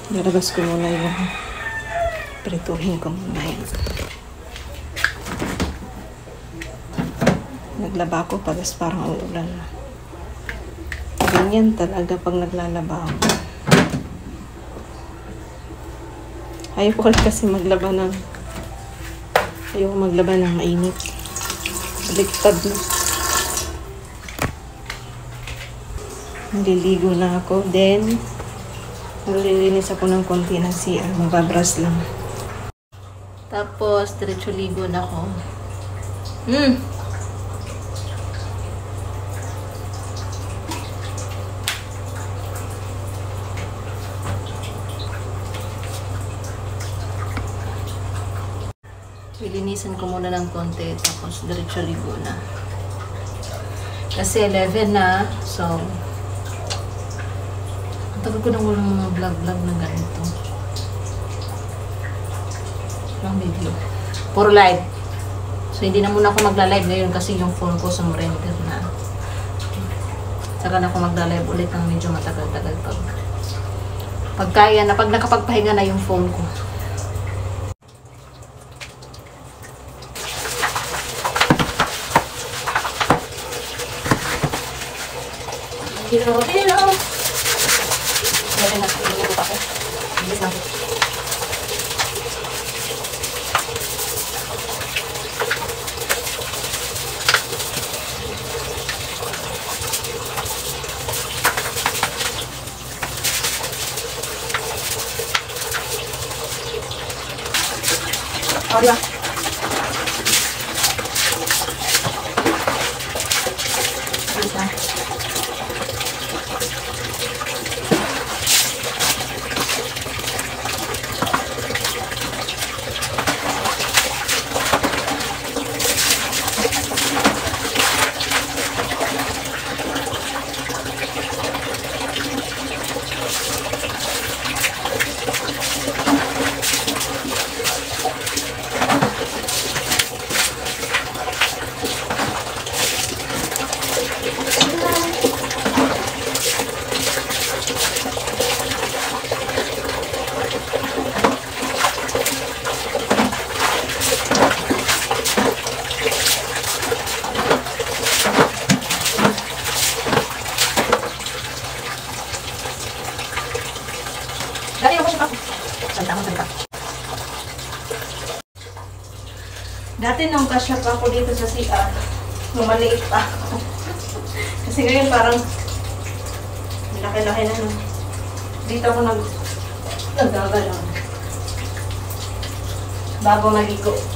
Lalabas ko muna yung prituhin ko muna yan. Naglaba ako pagas parang uulan na. Ganyan talaga pag naglalaba ako. Ayoko kasi maglaba ng mainit. Baliktad na. Naliligo na ako. Then, nalilinis ako ng konti ng CR. Magbabrush lang. Tapos, diretso ligo na ako. Lilinisan ko muna ng konti, tapos diretso ligo na. Kasi 11 na, so ang tagal ko nang walang mga vlog na ganito. Walang video. Puro live. So hindi na muna ako magla-live ngayon kasi yung phone ko sumurrender na. Saka na ako magla-live ulit ng medyo matagal-tagal pag kaya na, pag nakapagpahinga na yung phone ko. Hello. Dali na. Dali na ako. Bilis na ako. Sorry ah. Bilis na. Dati nung kasya pa ako dito sa CR, nung maliit pa ako. Kasi ngayon parang laki-laki na no. Dito ako nagagalaw. Bago maligo.